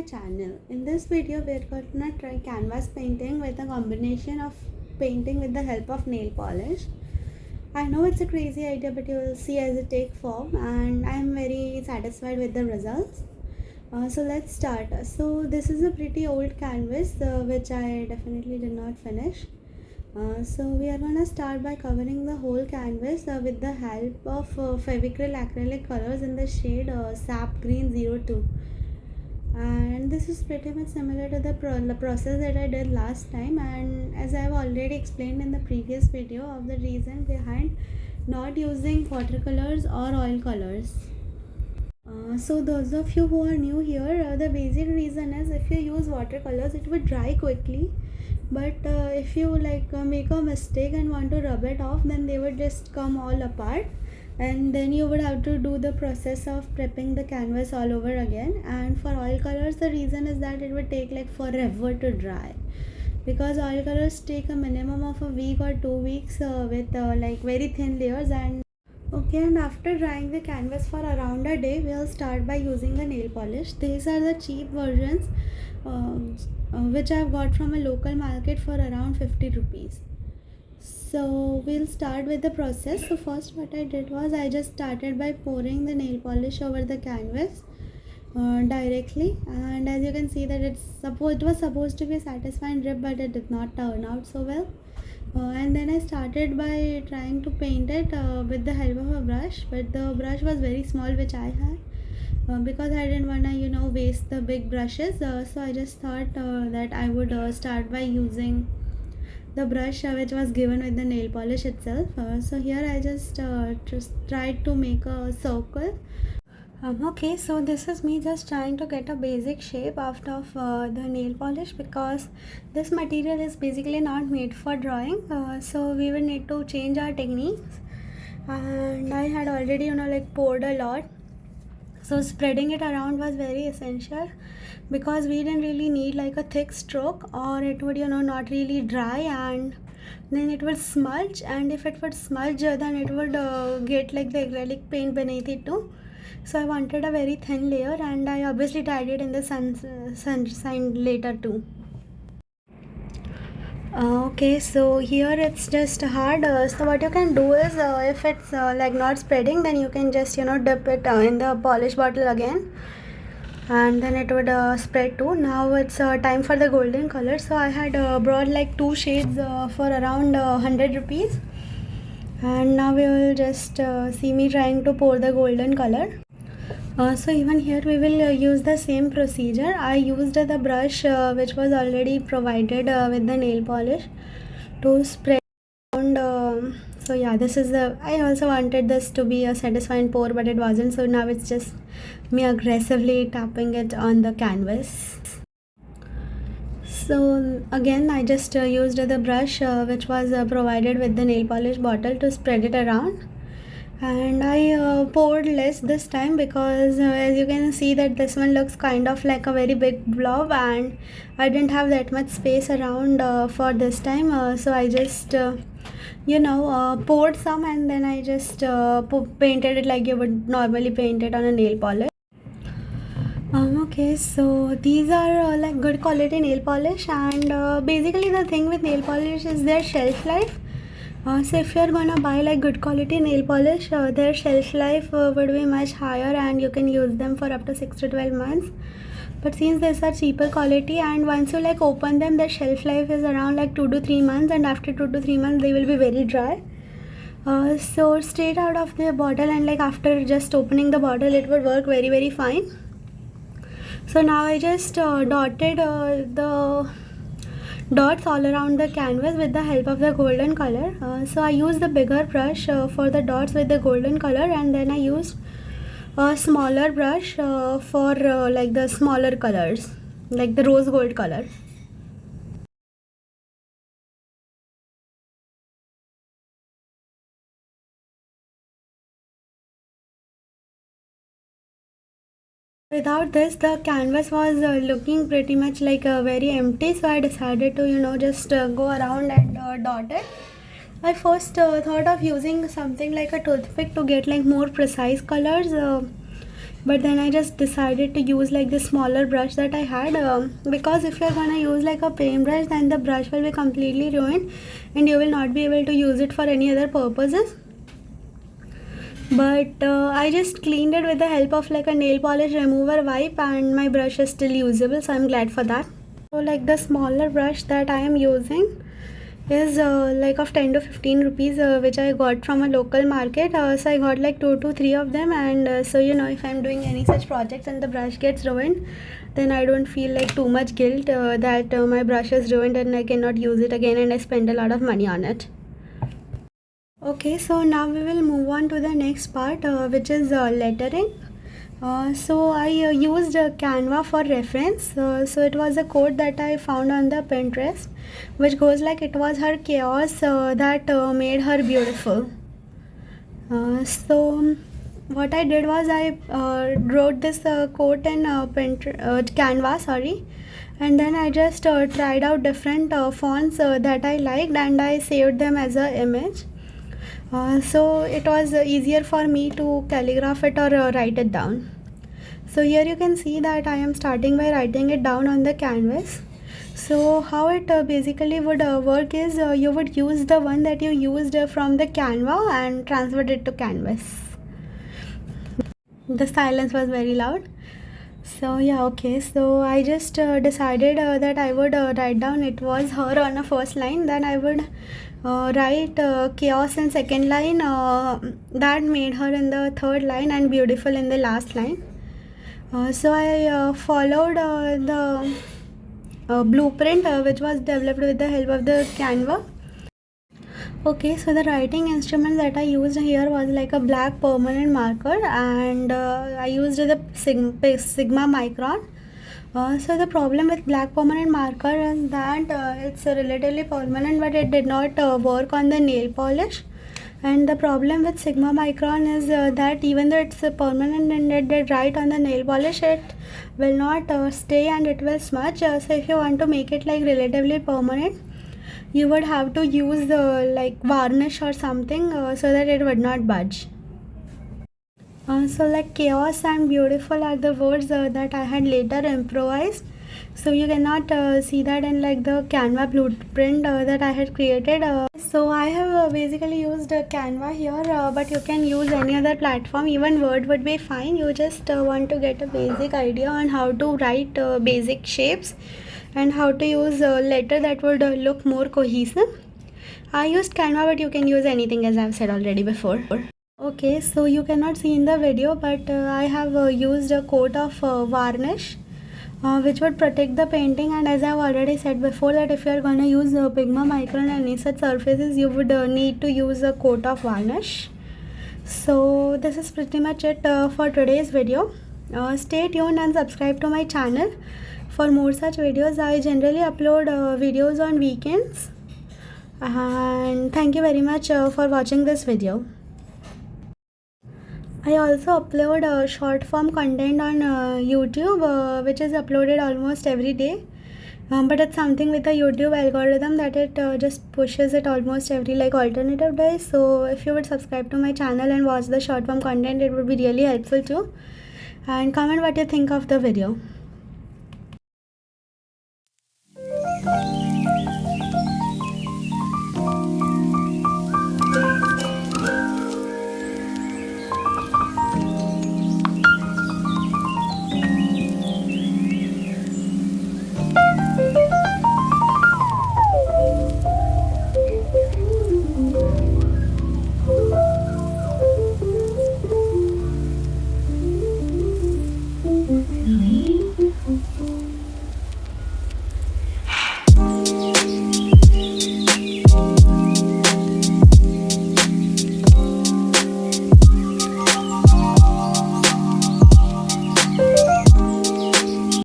channel. In this video we are gonna try canvas painting with a combination of painting with the help of nail polish. I know it's a crazy idea, but you will see as it take form, and I am very satisfied with the results. So let's start. So this is a pretty old canvas which I definitely did not finish. So we are gonna start by covering the whole canvas with the help of Fevicryl acrylic colors in the shade Sap Green 02. And this is pretty much similar to the process that I did last time, and as I have already explained in the previous video of the reason behind not using watercolors or oil colors. So those of you who are new here, the basic reason is if you use watercolors it would dry quickly, but if you make a mistake and want to rub it off, then they would just come all apart, and then you would have to do the process of prepping the canvas all over again. And for oil colors, the reason is that it would take forever to dry, because oil colors take a minimum of a week or 2 weeks with very thin layers. And after drying the canvas for around a day, we'll start by using the nail polish. These are the cheap versions which I've got from a local market for around 50 rupees. So we'll start with the process. So first what I did was I just started by pouring the nail polish over the canvas directly, and as you can see that it was supposed to be a satisfying drip, but it did not turn out so well. And then I started by trying to paint it with the help of a brush, but the brush was very small which I had because I didn't wanna waste the big brushes. So I just thought that I would start by using the brush which was given with the nail polish itself. So here I just tried to make a circle. Okay, so this is me just trying to get a basic shape out of the nail polish, because this material is basically not made for drawing, so we will need to change our techniques. And I had already poured a lot, so spreading it around was very essential, because we didn't really need a thick stroke, or it would not really dry, and then it would smudge, and if it would smudge then it would get the acrylic paint beneath it too. So I wanted a very thin layer, and I obviously tried it in the sunshine later too. Okay, so here it's just hard. So what you can do is if it's not spreading, then you can just dip it in the polish bottle again, and then it would spread too. Now it's time for the golden color. So I had brought 2 shades for around 100 rupees, and now we will just see me trying to pour the golden color. So even here we will use the same procedure. I used the brush which was already provided with the nail polish to spread around. So yeah, this is I also wanted this to be a satisfying pour, but it wasn't, so now it's just me aggressively tapping it on the canvas. So again I just used the brush which was provided with the nail polish bottle to spread it around, and I poured less this time, because as you can see that this one looks kind of like a very big blob, and I didn't have that much space around for this time. So I just poured some, and then I just painted it like you would normally paint it on a nail polish. Okay, so these are good quality nail polish, and basically the thing with nail polish is their shelf life. So if you're gonna buy good quality nail polish, their shelf life would be much higher, and you can use them for up to 6 to 12 months. But since these are cheaper quality, and once you open them, their shelf life is around 2 to 3 months, and after 2 to 3 months they will be very dry. So straight out of the bottle, and after just opening the bottle, it would work very, very fine. So now I just dotted the dots all around the canvas with the help of the golden color. So I used the bigger brush for the dots with the golden color, and then I used a smaller brush for the smaller colors, like the rose gold color. Without this, the canvas was looking pretty much very empty, so I decided to just go around and dot it. I first thought of using something like a toothpick to get more precise colors. but then I just decided to use like the smaller brush that I had, because if you're gonna use like a paintbrush, then the brush will be completely ruined and you will not be able to use it for any other purposes. But I just cleaned it with the help of like a nail polish remover wipe, and my brush is still usable, so I'm glad for that. So like the smaller brush that I am using is like of 10 to 15 rupees, which I got from a local market. So I got like 2 to 3 of them, and so if I'm doing any such projects and the brush gets ruined, then I don't feel like too much guilt that my brush is ruined and I cannot use it again and I spend a lot of money on it. Okay, so now we will move on to the next part, which is lettering. So I used Canva for reference. So it was a quote that I found on the Pinterest, which goes like, it was her chaos that made her beautiful. So what I did was I wrote this quote in Canva, sorry, and then I just tried out different fonts that I liked, and I saved them as an image. So it was easier for me to calligraph it or write it down. So here you can see that I am starting by writing it down on the canvas. So how it basically would work is, you would use the one that you used from the Canva and transferred it to canvas. The silence was very loud. So yeah, okay, so I just decided that I would write down, it was her on the first line, then I would write chaos in second line, that made her in the third line, and beautiful in the last line. So I followed the blueprint which was developed with the help of the Canva. Okay, so the writing instrument that I used here was like a black permanent marker, and I used the Sigma micron. So the problem with black permanent marker is that it's relatively permanent, but it did not work on the nail polish. And the problem with Sigma micron is that even though it's permanent and it did right on the nail polish, it will not stay and it will smudge. So if you want to make it like relatively permanent, you would have to use like varnish or something so that it would not budge. So like chaos and beautiful are the words that I had later improvised. So you cannot see that in like the Canva blueprint that I had created. So I have basically used Canva here, but you can use any other platform. Even Word would be fine. You just want to get a basic idea on how to write basic shapes and how to use a letter that would look more cohesive. I used Canva, but you can use anything, as I've said already before. Okay, so you cannot see in the video, but I have used a coat of varnish which would protect the painting. And as I've already said before, that if you are going to use Pigma micron and any such surfaces, you would need to use a coat of varnish. So this is pretty much it for today's video. Stay tuned and subscribe to my channel for more such videos. I generally upload videos on weekends, and thank you very much for watching this video. I also upload short form content on YouTube, which is uploaded almost every day, but it's something with the YouTube algorithm that it just pushes it almost every like alternative days. So if you would subscribe to my channel and watch the short form content, it would be really helpful too. And comment what you think of the video.